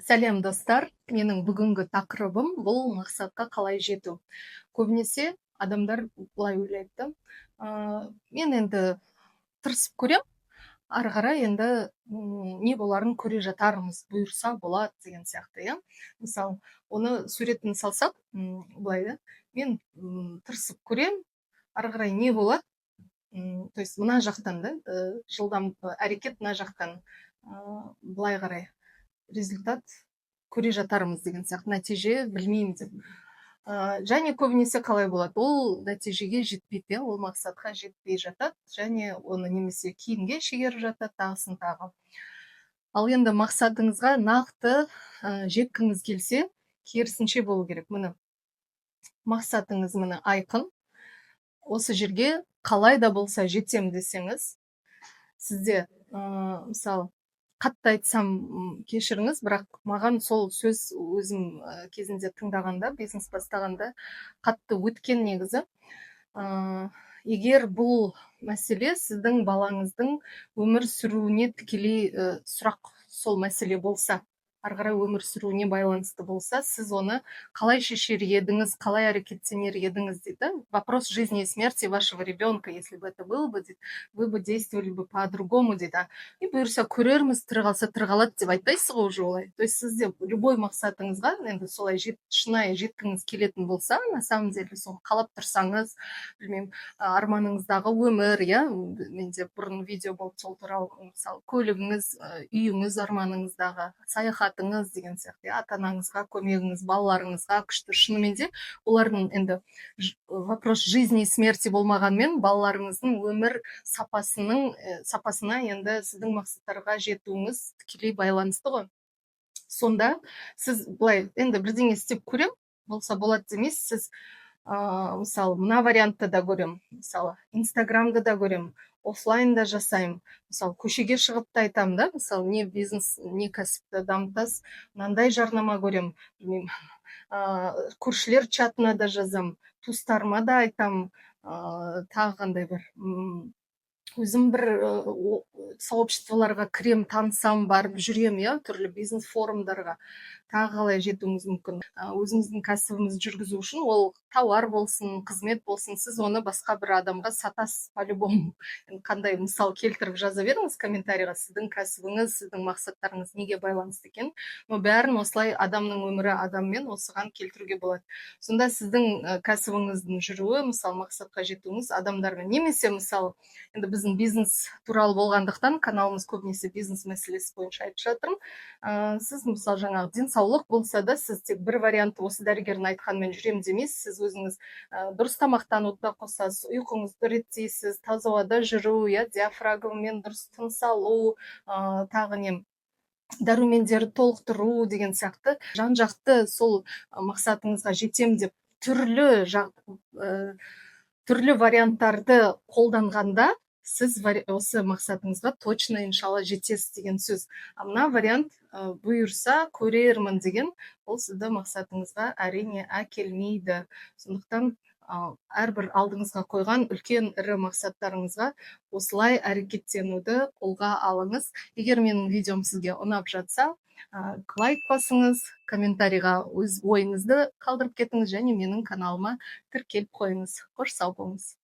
Сәлем достар, менің бүгінгі тақырыбым бұл мақсатқа қалай жету. Көбінесе адамдар былай ойлайды. Мен енді тырысып көрем, ары қарай енді не боларын көре жатармыз, бұйырса болады деген сияқты, иә. Мысалы, оны суретін салсақ, былай да, мен тырысып көрем, ары қарай не болады, то есть мына жақтан да, жылдам әрекет мына жақтан былай қарай результат көре жатармыз деген сияқты, нәтиже білмеймін деп. Және көбінесе қалай болады, ол нәтижеге жетпейді, ол мақсатқа жетпей жатады, және оны немесе кейінге шегеріп жатады, тағысын тағы. Ал енді мақсатыңызға нақты жеткіңіз келсе, керісінше болу керек. Міне мақсатыңыз міне айқын. Осы жерге қалай да болса жетем десеңіз, сізде мысалы қатты айтсам кешіріңіз, бірақ маған сол сөз өзім кезінде тыңдағанда, бизнес бастағанда қатты өткен негізі. Егер бұл мәселе сіздің балаңыздың өмір сүруіне тікелей сұрақ сол мәселе болса, ары қарай өмір сүруіне байланысты болса, сіз оны қалай шешер едіңіз, қалай әрекеттенер едіңіз дейді. Вопрос жизни и смерти вашего ребенка, если бы это было бы, дейді, вы бы действовали бы по-другому, дейді. И бұйырса көрерміз, тірі қалса тірі қалады деп айтпайсыз ғой уже олай. То есть сізде любой мақсатыңызға енді солай шынайы жеткіңіз келетін болса, на самом деле соны қалап тұрсаңыз, білмеймін, арманыңыздағы өмір, иә, менде бұрын видео болды сол туралы, мысалы көлігіңіз, үйіңіз арманыңыздағы, саяхатыңыз деген сияқты, ата анаңызға көмегіңіз, балаларыңызға күшті, шынымен де олардың енді вопрос жизни и смерти болмағанмен балаларыңыздың өмір сапасына енді сіздің мақсаттарға жетуіңіз тікелей байланысты ғой. Сонда сіз былай енді бірдеңе істеп көрем, болса болады демейсіз, сіз мысалы мына вариантты да көрем, мысалы инстаграмды да көрем, офлайнда жасаймын, мысалы көшеге шығып та айтамын да, мысалы не бизнес, не кәсіпті дамытасыз, мынандай жарнама көрем, білмеймін, көршілер чатына да жазам, туыстарыма да айтам, тағы қандай бір, өзім бір сообществоларға кірем, танысам, барып жүрем, иә, түрлі бизнес форумдарға. Тағы қалай жетуіңіз мүмкін. Өзіңіздің кәсібіңізді жүргізу үшін ол тауар болсын, қызмет болсын, сіз оны басқа бір адамға сатасыз по-любому. Қандай мысал келтіріп жаза беріңіз комментарийға, сіздің кәсібіңіз, сіздің мақсаттарыңыз неге байланысты екен. Но бәрін осылай адамның өмірі адаммен осыған келтіруге болады. Сонда сіздің кәсібіңіздің жүруі, мысалы мақсатқа жетуіңіз адамдармен, немесе мысалы енді біздің бизнес туралы болғандықтан каналымыз көбінесе бизнес мәселесі бойынша айтып жатырмын. Сіз мысалы жаңағы денсаулық болса да, сіз тек бір варианты осы дәрігердің айтқанымен жүрем демейсіз, сіз өзіңіз дұрыс тамақтануды да қосасыз, ұйқыңызды реттейсіз, таза ауада жүру, иә, диафрагмамен дұрыс тыныс алу, тағы не дәрумендерді толықтыру деген сияқты жан-жақты сол мақсатыңызға жетем деп түрлі варианттарды қолданғанда сіз осы мақсатыңызға точно иншалла жетесіз деген сөз. Мына вариант бұйырса көрермін деген, ол сізді мақсатыңызға әрине әкелмейді. Сондықтан әрбір алдыңызға қойған үлкен ірі мақсаттарыңызға осылай әрекеттенуді қолға алыңыз. Егер менің видеом сізге ұнап жатса, лайк басыңыз, комментарийға өз ойыңызды қалдырып кетіңіз және менің каналыма тіркеліп қойыңыз. Қош сау болыңыз.